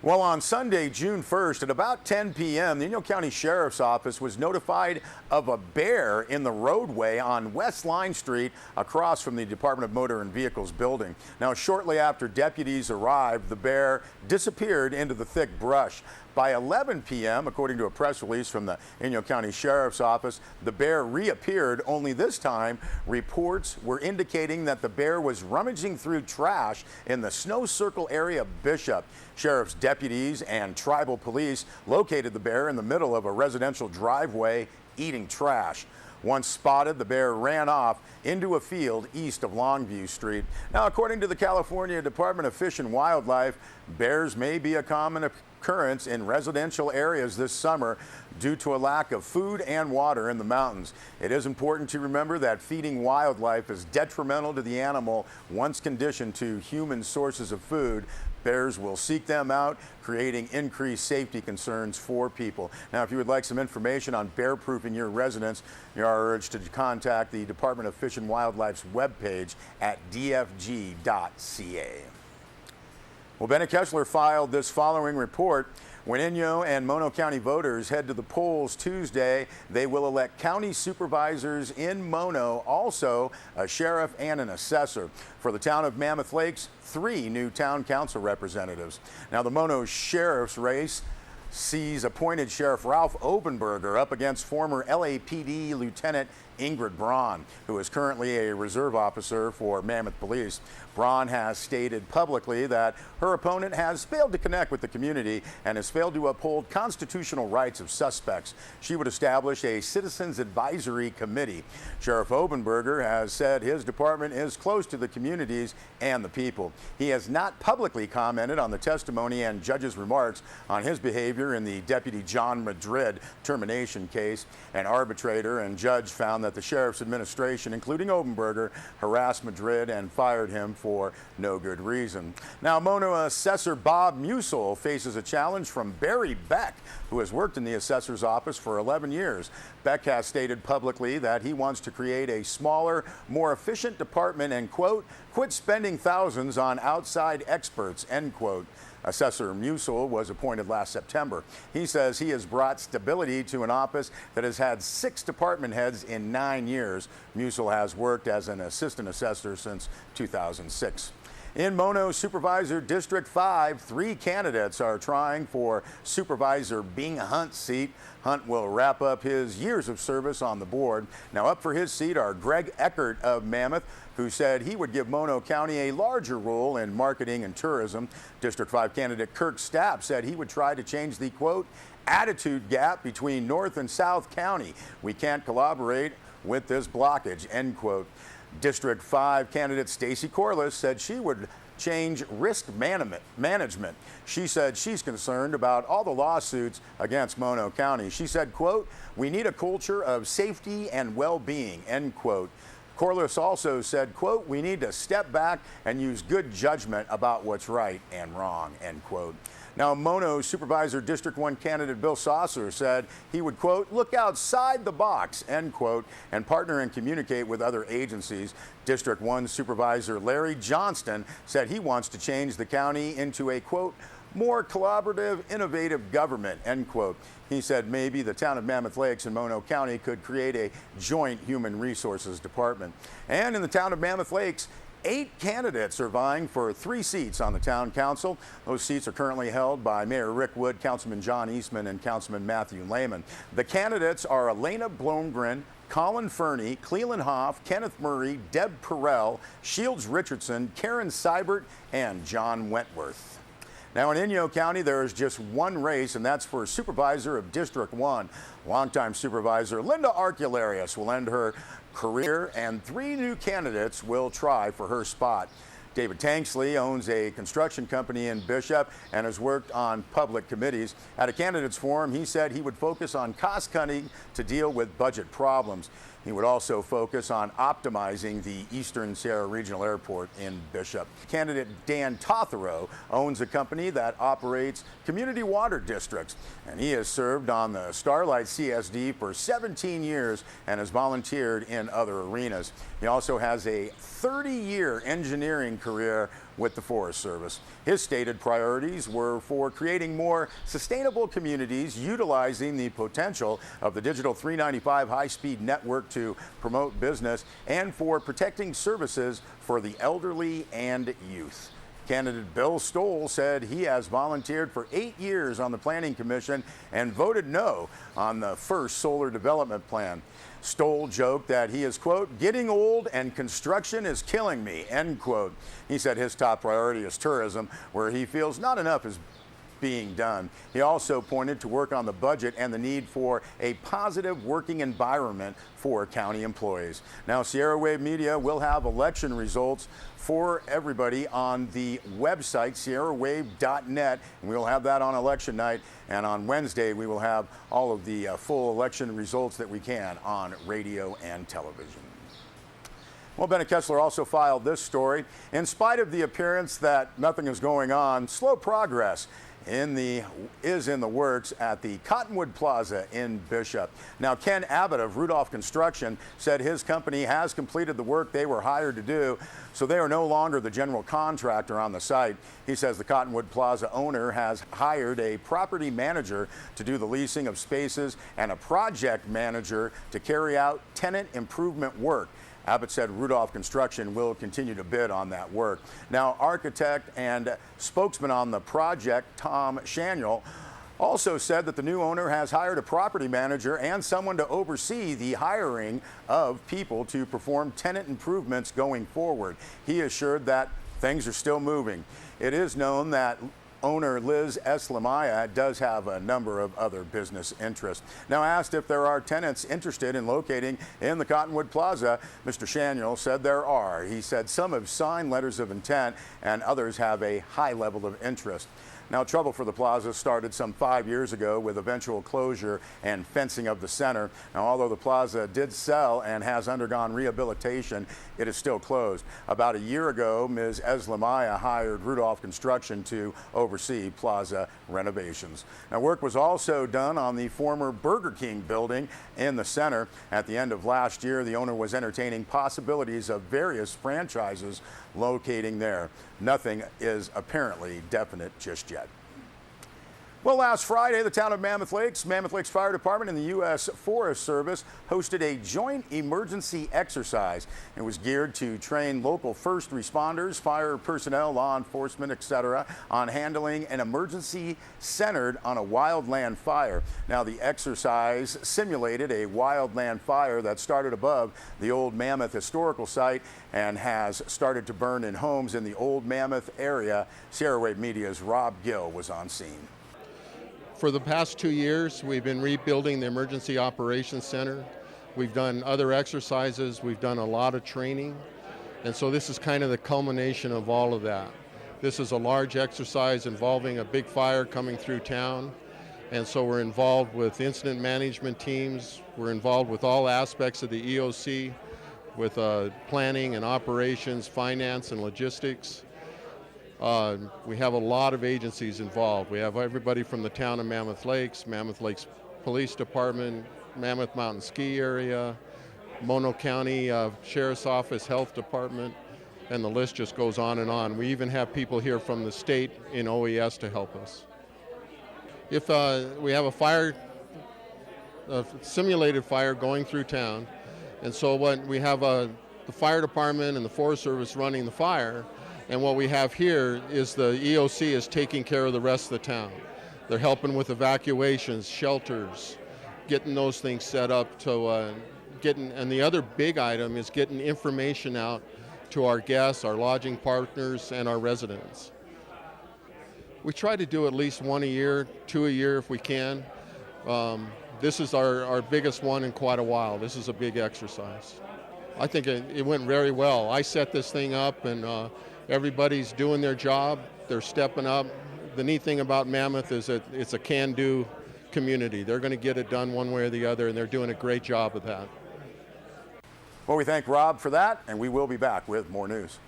Well, on Sunday, June 1st, at about 10 p.m., the Inyo County Sheriff's Office was notified of a bear in the roadway on West Line Street across from the Department of Motor and Vehicles building. Now, shortly after deputies arrived, the bear disappeared into the thick brush. By 11 p.m., according to a press release from the Inyo County Sheriff's Office, the bear reappeared, only this time reports were indicating that the bear was rummaging through trash in the Snow Circle area of Bishop. Sheriff's deputies and tribal police located the bear in the middle of a residential driveway eating trash. Once spotted, the bear ran off into a field east of Longview Street. Now, according to the California Department of Fish and Wildlife, bears may be a common occurrence in residential areas this summer due to a lack of food and water in the mountains. It is important to remember that feeding wildlife is detrimental to the animal once conditioned to human sources of food. Bears will seek them out, creating increased safety concerns for people. Now, if you would like some information on bear proofing your residence, you are urged to contact the Department of Fish and Wildlife's webpage at dfg.ca. Well, Bennett Kessler filed this following report. When Inyo and Mono County voters head to the polls Tuesday, they will elect county supervisors in Mono, also a sheriff and an assessor. For the town of Mammoth Lakes, 3 new town council representatives. Now, the Mono sheriff's race sees appointed Sheriff Ralph Obenberger up against former LAPD Lieutenant Ingrid Braun, who is currently a reserve officer for Mammoth Police. Braun has stated publicly that her opponent has failed to connect with the community and has failed to uphold constitutional rights of suspects. She would establish a citizens advisory committee. Sheriff Obenberger has said his department is close to the communities and the people. He has not publicly commented on the testimony and judge's remarks on his behavior in the Deputy John Madrid termination case. An arbitrator and judge found that the sheriff's administration, including Obenberger, harassed Madrid and fired him for no good reason. Now, Mono assessor Bob Musil faces a challenge from Barry Beck, who has worked in the assessor's office for 11 years. Beck has stated publicly that he wants to create a smaller, more efficient department and, quote, quit spending thousands on outside experts, end quote. Assessor Musil was appointed last September. He says he has brought stability to an office that has had 6 department heads in 9 years. Musil has worked as an assistant assessor since 2006. In Mono Supervisor District 5, 3 candidates are trying for Supervisor Bing Hunt's seat. Hunt will wrap up his years of service on the board. Now, up for his seat are Greg Eckert of Mammoth, who said he would give Mono County a larger role in marketing and tourism. District 5 candidate Kirk Stapp said he would try to change the, quote, attitude gap between North and South County. We can't collaborate with this blockage, end quote. District 5 candidate Stacy Corliss said she would change risk management. She said she's concerned about all the lawsuits against Mono County. She said, quote, we need a culture of safety and well-being, end quote. Corliss also said, quote, we need to step back and use good judgment about what's right and wrong, end quote. Now, Mono Supervisor District 1 candidate Bill Saucer said he would, quote, look outside the box, end quote, and partner and communicate with other agencies. District 1 Supervisor Larry Johnston said he wants to change the county into a, quote, more collaborative, innovative government, end quote. He said maybe the town of Mammoth Lakes and Mono County could create a joint human resources department. And in the town of Mammoth Lakes, 8 candidates are vying for 3 seats on the town council. Those seats are currently held by Mayor Rick Wood, Councilman John Eastman, and Councilman Matthew Lehman. The candidates are Elena Blomgren, Colin Fernie, Cleland Hoff, Kenneth Murray, Deb Perrell, Shields Richardson, Karen Seibert, and John Wentworth. Now, in Inyo County, there is just one race, and that's for Supervisor of District 1. Longtime Supervisor Linda Arcularius will end her career, and 3 new candidates will try for her spot. David Tanksley owns a construction company in Bishop and has worked on public committees. At a candidates forum, he said he would focus on cost cutting to deal with budget problems. He would also focus on optimizing the Eastern Sierra Regional Airport in Bishop. Candidate Dan Tothero owns a company that operates community water districts, and he has served on the Starlight CSD for 17 years and has volunteered in other arenas. He also has a 30-year engineering career with the Forest Service. His stated priorities were for creating more sustainable communities, utilizing the potential of the Digital 395 high-speed network to promote business, and for protecting services for the elderly and youth. Candidate Bill Stoll said he has volunteered for 8 years on the Planning Commission and voted no on the first solar development plan. Stoll joked that he is, quote, getting old and construction is killing me, end quote. He said his top priority is tourism, where he feels not enough is being done. He also pointed to work on the budget and the need for a positive working environment for county employees. Now, Sierra Wave Media will have election results for everybody on the website, sierrawave.net, and we'll have that on election night. And on Wednesday, we will have all of the full election results that we can on radio and television. Well, Bennett Kessler also filed this story. In spite of the appearance that nothing is going on, slow progress is in the works at the Cottonwood Plaza in Bishop. Now, Ken Abbott of Rudolph Construction said his company has completed the work they were hired to do, so they are no longer the general contractor on the site. He says the Cottonwood Plaza owner has hired a property manager to do the leasing of spaces and a project manager to carry out tenant improvement work. Abbott said Rudolph Construction will continue to bid on that work. Now, architect and spokesman on the project, Tom Shaniel, also said that the new owner has hired a property manager and someone to oversee the hiring of people to perform tenant improvements going forward. He assured that things are still moving. It is known that owner Liz Eslamaya does have a number of other business interests. Now, asked if there are tenants interested in locating in the Cottonwood Plaza, Mr. Shaniel said there are. He said some have signed letters of intent and others have a high level of interest. Now, trouble for the plaza started some 5 years ago with eventual closure and fencing of the center. Now, although the plaza did sell and has undergone rehabilitation, it is still closed. About a year ago, Ms. Eslamaya hired Rudolph Construction to oversee plaza renovations. Now, work was also done on the former Burger King building in the center. At the end of last year, the owner was entertaining possibilities of various franchises locating there. Nothing is apparently definite just yet. Well, last Friday, the town of Mammoth Lakes Fire Department and the U.S. Forest Service hosted a joint emergency exercise. It was geared to train local first responders, fire personnel, law enforcement, etc., on handling an emergency centered on a wildland fire. Now, the exercise simulated a wildland fire that started above the Old Mammoth Historical Site and has started to burn in homes in the Old Mammoth area. Sierra Wave Media's Rob Gill was on scene. For the past 2 years, we've been rebuilding the Emergency Operations Center. We've done other exercises, we've done a lot of training, and so this is kind of the culmination of all of that. This is a large exercise involving a big fire coming through town, and so we're involved with incident management teams, we're involved with all aspects of the EOC, with planning and operations, finance and logistics. We have a lot of agencies involved. We have everybody from the town of Mammoth Lakes Police Department, Mammoth Mountain Ski Area, Mono County Sheriff's Office, Health Department, and the list just goes on and on. We even have people here from the state in OES to help us. If we have a simulated fire going through town, and so what we have the fire department and the Forest Service running the fire, and what we have here is the EOC is taking care of the rest of the town. They're helping with evacuations, shelters, getting those things set up to and the other big item is getting information out to our guests, our lodging partners, and our residents. We try to do at least 1 a year, 2 a year if we can. This is our biggest one in quite a while. This is a big exercise. I think it went very well. I set this thing up and everybody's doing their job, they're stepping up. The neat thing about Mammoth is that it's a can-do community. They're going to get it done one way or the other, and they're doing a great job of that. Well, we thank Rob for that, and we will be back with more news.